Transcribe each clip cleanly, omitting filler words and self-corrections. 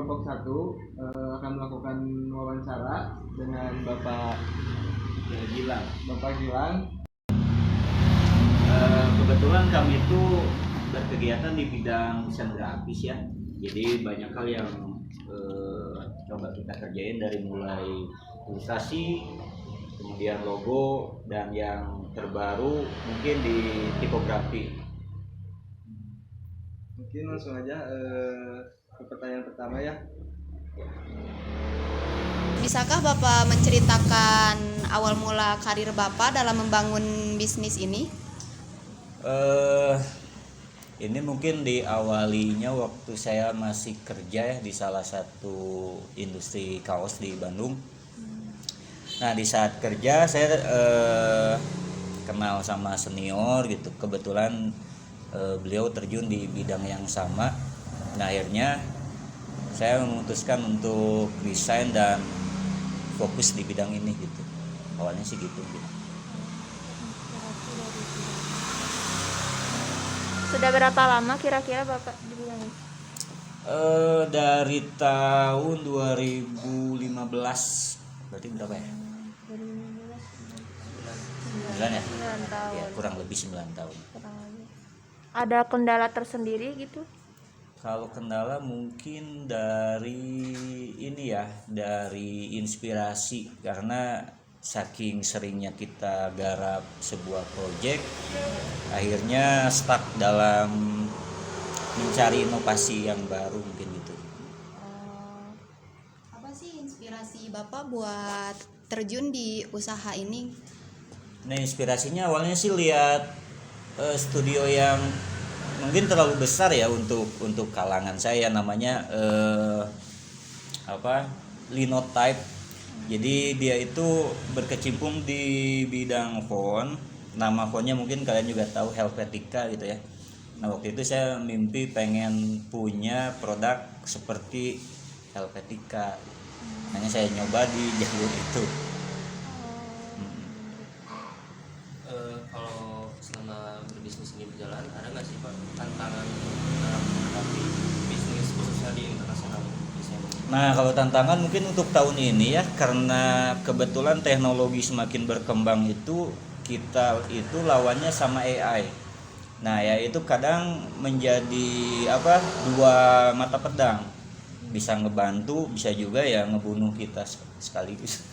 kelompok satu akan melakukan wawancara dengan Bapak Gilang. Kebetulan kami itu berkegiatan di bidang desain grafis ya. Jadi banyak hal yang coba kita kerjain dari mulai ilustrasi, kemudian logo, dan yang terbaru mungkin di tipografi. Mungkin langsung aja ke pertanyaan pertama ya. Bisakah Bapak menceritakan awal mula karir Bapak dalam membangun bisnis ini? Ini mungkin diawalinya waktu saya masih kerja ya di salah satu industri kaos di Bandung. Nah di saat kerja saya kenal sama senior gitu. Kebetulan beliau terjun di bidang yang sama. Nah akhirnya saya memutuskan untuk resign dan fokus di bidang ini gitu. Awalnya sih gitu. Sudah berapa lama kira-kira Bapak di bidang ini? Dari tahun 2015, berarti berapa ya? 9 ya? 9 tahun. Ya, kurang lebih 9 tahun. Ada kendala tersendiri gitu? Kalau kendala mungkin dari ini ya, dari inspirasi, karena saking seringnya kita garap sebuah proyek, akhirnya stuck dalam mencari inovasi yang baru mungkin gitu. Apa sih inspirasi Bapak buat terjun di usaha ini? Nah inspirasinya awalnya sih lihat studio yang mungkin terlalu besar ya untuk kalangan saya, namanya Linotype. Jadi dia itu berkecimpung di bidang font. Nama fontnya mungkin kalian juga tahu, Helvetica gitu ya. Nah waktu itu saya mimpi pengen punya produk seperti Helvetica. Hanya saya nyoba di jalur itu. Kalau selama berbisnis ini berjalan, ada nggak sih Pak tantangan dalam menghadapi bisnis khususnya di internasional desain? Nah kalau tantangan mungkin untuk tahun ini ya, karena kebetulan teknologi semakin berkembang itu, kita itu lawannya sama AI. Nah ya itu kadang menjadi dua mata pedang, bisa ngebantu bisa juga ya ngebunuh kita sekaligus.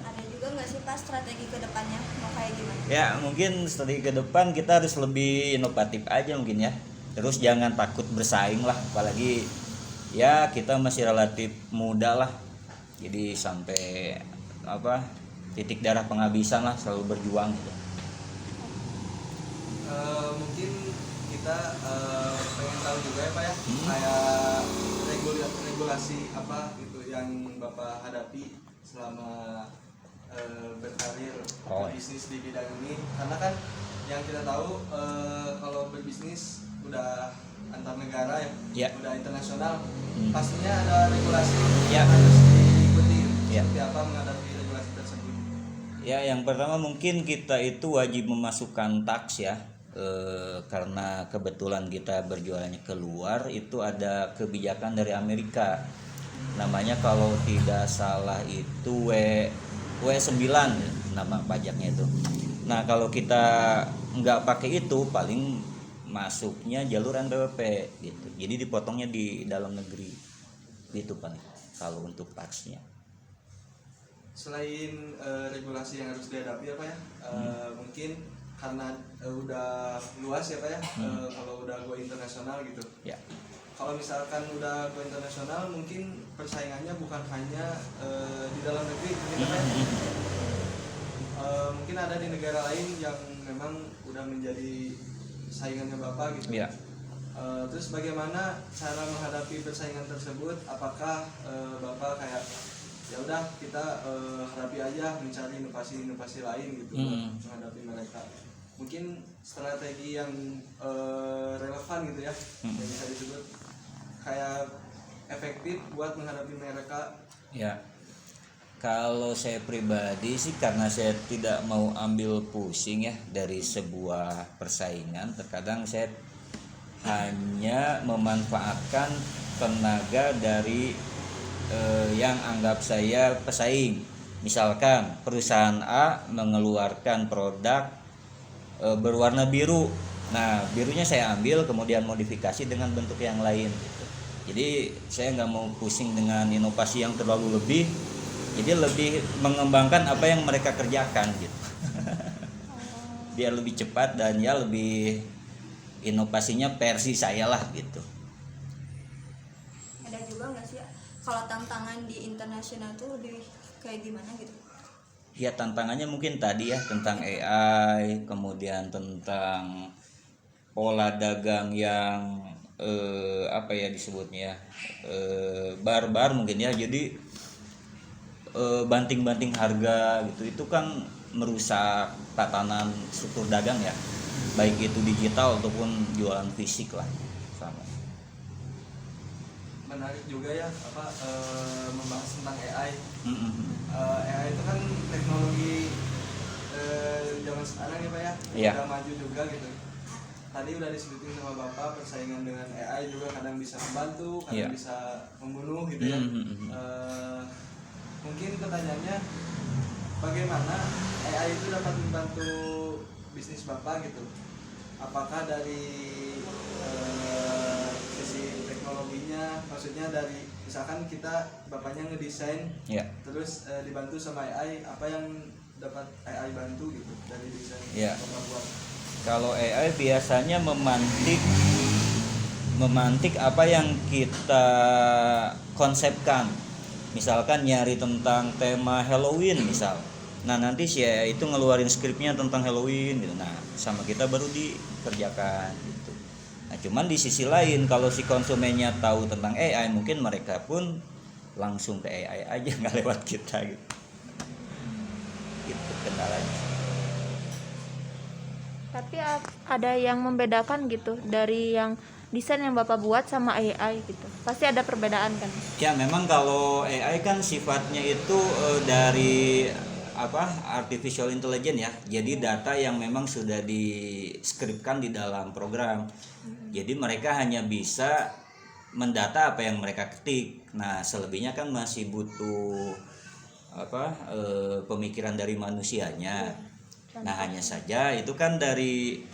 Ada juga nggak sih Pak strategi ke depannya mau kayak gimana? Ya mungkin strategi ke depan kita harus lebih inovatif aja mungkin ya. Terus jangan takut bersaing lah, apalagi ya kita masih relatif muda lah. Jadi sampai titik darah penghabisan lah, selalu berjuang gitu. Mungkin kita pengen tahu juga ya Pak ya, kayak regulasi apa gitu yang Bapak hadapi selama berkarir bisnis di bidang ini, karena kan yang kita tahu kalau berbisnis udah antar negara ya, udah internasional, pastinya ada regulasi yang harus diikuti. Seperti apa menghadapi regulasi tersebut? Ya yang pertama mungkin kita itu wajib memasukkan tax ya, karena kebetulan kita berjualannya keluar, itu ada kebijakan dari Amerika, namanya kalau tidak salah itu W9 nama pajaknya itu. Nah kalau kita nggak pakai itu paling masuknya jalur NPWP gitu, jadi dipotongnya di dalam negeri gitu paling kalau untuk taxnya. Selain regulasi yang harus dihadapi apa ya, mungkin karena udah luas ya Pak ya, kalau udah go internasional gitu Ya. Kalau misalkan udah go internasional, mungkin persaingannya bukan hanya di dalam negeri gitu Pak ya. Mungkin ada di negara lain yang memang udah menjadi saingannya Bapak gitu Ya. Terus bagaimana cara menghadapi persaingan tersebut? Apakah Bapak kayak ya udah kita hadapi aja, mencari inovasi lain gitu menghadapi mereka? Mungkin strategi yang relevan gitu ya, yang bisa disebut kayak efektif buat menghadapi mereka. Ya. Kalau saya pribadi sih, karena saya tidak mau ambil pusing ya dari sebuah persaingan, terkadang saya hanya memanfaatkan tenaga dari yang anggap saya pesaing. Misalkan perusahaan A mengeluarkan produk berwarna biru. Nah, birunya saya ambil kemudian modifikasi dengan bentuk yang lain gitu. Jadi saya nggak mau pusing dengan inovasi yang terlalu lebih. Jadi lebih mengembangkan apa yang mereka kerjakan gitu. Biar lebih cepat dan ya lebih inovasinya versi saya lah gitu. Ada juga nggak sih kalau tantangan di internasional tuh lebih kayak gimana gitu? Ya tantangannya mungkin tadi ya tentang AI, kemudian tentang pola dagang yang apa ya disebutnya barbar mungkin ya. Jadi banting-banting harga gitu itu kan merusak tatanan struktur dagang ya, baik itu digital ataupun jualan fisik lah sama. Menarik juga ya membahas tentang AI. Mm-mm. AI itu kan teknologi zaman sekarang ya Pak ya, Iya. udah maju juga gitu. Tadi udah disebutin sama Bapak persaingan dengan AI juga kadang bisa membantu, kadang Iya. bisa membunuh gitu ya. Mm-mm. Mungkin pertanyaannya bagaimana AI itu dapat membantu bisnis Bapak gitu? Apakah dari sisi teknologinya, maksudnya dari misalkan kita Bapaknya ngedesain, Ya. terus dibantu sama AI, apa yang dapat AI bantu gitu dari desain Ya. Bapak buat? Kalau AI biasanya memantik apa yang kita konsepkan. Misalkan nyari tentang tema Halloween misal. Nah, nanti si AI itu ngeluarin skripnya tentang Halloween gitu. Nah, sama kita baru dikerjakan gitu. Nah, cuman di sisi lain kalau si konsumennya tahu tentang AI, mungkin mereka pun langsung ke AI aja nggak lewat kita gitu. Gitu kendalanya. Tapi ada yang membedakan gitu dari yang desain yang Bapak buat sama AI gitu. Pasti ada perbedaan kan? Ya memang kalau AI kan sifatnya itu dari artificial intelligence ya. Jadi data yang memang sudah diskripkan di dalam program. Jadi mereka hanya bisa mendata apa yang mereka ketik. Nah selebihnya kan masih butuh pemikiran dari manusianya. Nah hanya saja itu kan dari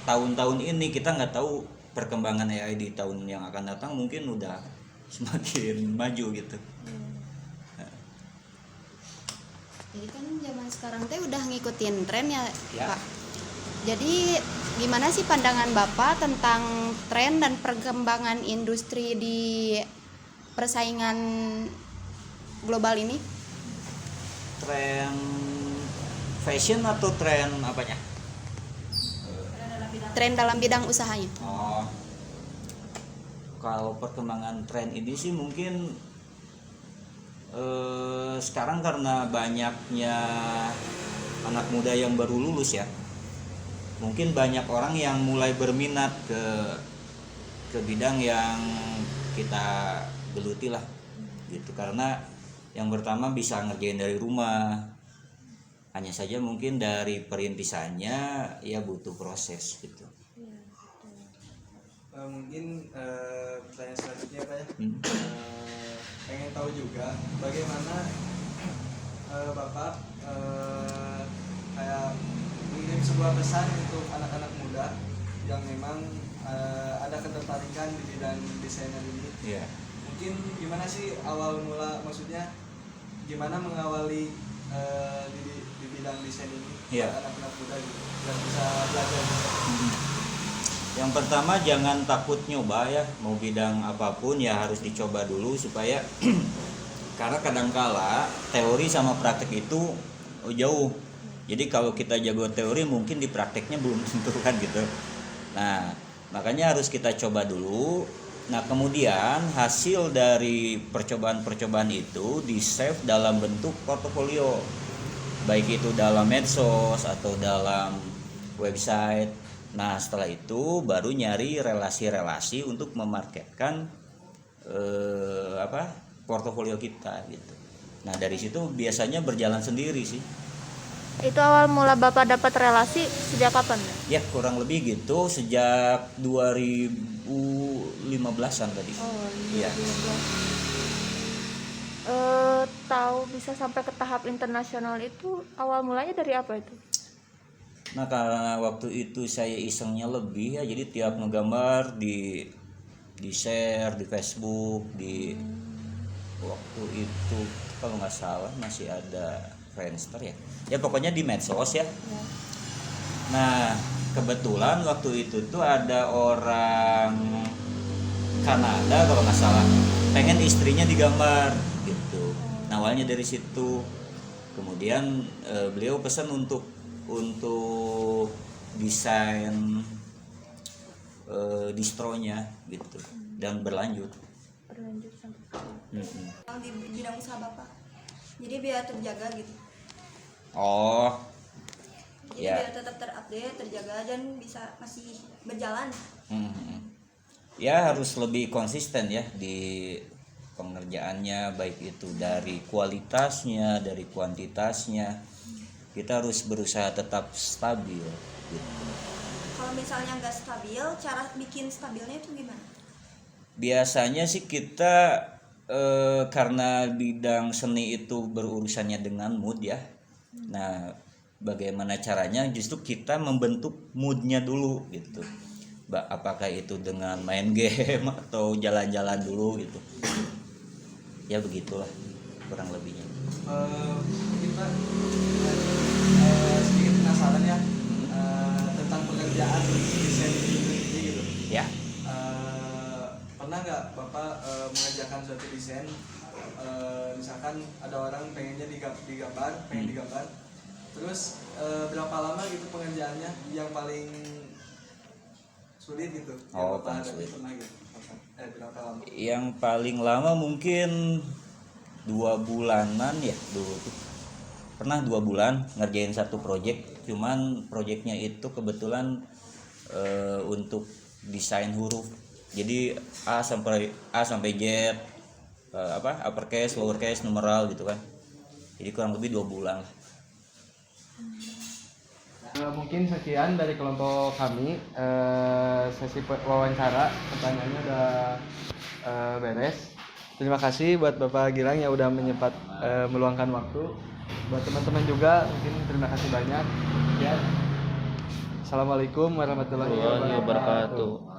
tahun-tahun ini kita nggak tahu perkembangan AI di tahun yang akan datang mungkin udah semakin maju gitu. Jadi kan zaman sekarang teh udah ngikutin tren ya, Ya. Pak. Jadi gimana sih pandangan Bapak tentang tren dan perkembangan industri di persaingan global ini? Tren fashion atau tren apanya? Tren dalam bidang usahanya. Oh, kalau perkembangan tren ini sih mungkin sekarang karena banyaknya anak muda yang baru lulus ya, mungkin banyak orang yang mulai berminat ke bidang yang kita geluti lah, gitu. Karena yang pertama bisa ngerjain dari rumah, hanya saja mungkin dari perintisannya ya butuh proses gitu. Mungkin pertanyaan selanjutnya Pak ya. Pengen tahu juga bagaimana Bapak kayak mengirim sebuah pesan untuk anak-anak muda yang memang ada ketertarikan di bidang desainer ini. Iya. Mungkin gimana sih awal mula, maksudnya gimana mengawali di bidang desain ini Iya. buat anak-anak muda gitu yang bisa belajar gitu. Yang pertama jangan takut nyoba ya, mau bidang apapun ya harus dicoba dulu supaya karena kadangkala teori sama praktek itu jauh. Jadi kalau kita jago teori mungkin di prakteknya belum tentu kan gitu. Nah, makanya harus kita coba dulu. Nah, kemudian hasil dari percobaan-percobaan itu di-save dalam bentuk portofolio. Baik itu dalam medsos atau dalam website. Nah setelah itu baru nyari relasi-relasi untuk memarketkan portofolio kita gitu. Nah dari situ biasanya berjalan sendiri sih. Itu awal mula Bapak dapat relasi sejak kapan ya? Ya kurang lebih gitu sejak 2015-an tadi. Oh, Iya. Tahu bisa sampai ke tahap internasional itu awal mulanya dari apa itu? Nah karena waktu itu saya isengnya lebih ya, jadi tiap ngegambar di share di Facebook, di waktu itu kalau nggak salah masih ada Friendster ya. Ya pokoknya di medsos ya. Nah kebetulan waktu itu tuh ada orang Kanada kalau nggak salah pengen istrinya digambar gitu. Nah awalnya dari situ. Kemudian beliau pesan untuk desain distronya gitu dan berlanjut. Di bidang usaha Bapak. Jadi biar terjaga gitu. Oh Jadi ya. biar tetap terupdate, terjaga dan bisa masih berjalan. Ya harus lebih konsisten ya di pengerjaannya, baik itu dari kualitasnya, dari kuantitasnya. Kita harus berusaha tetap stabil gitu. Kalau misalnya nggak stabil, cara bikin stabilnya itu gimana? Biasanya sih kita karena bidang seni itu berurusannya dengan mood ya. Nah, bagaimana caranya? Justru kita membentuk moodnya dulu gitu. Apakah itu dengan main game atau jalan-jalan dulu gitu. Ya begitulah kurang lebihnya. Kita sedikit penasaran ya tentang pekerjaan desain ini gitu. Ya. Pernah nggak Bapak mengerjakan suatu desain, misalkan ada orang pengennya pengen digambar, terus berapa lama gitu pengerjaannya yang paling sulit gitu? Oh, yang Bapak paling sulit. pernah gitu? Berapa lama? Yang paling lama mungkin 2 bulanan ya dulu tuh. Pernah 2 bulan ngerjain satu project, cuman projectnya itu kebetulan untuk desain huruf. Jadi A sampai Z, uppercase, lowercase, numeral gitu kan. Jadi kurang lebih 2 bulan lah. Mungkin sekian dari kelompok kami, sesi wawancara pertanyaannya udah beres. Terima kasih buat Bapak Gilang yang udah meluangkan waktu. Buat teman-teman juga mungkin terima kasih banyak ya. Assalamualaikum warahmatullahi wabarakatuh.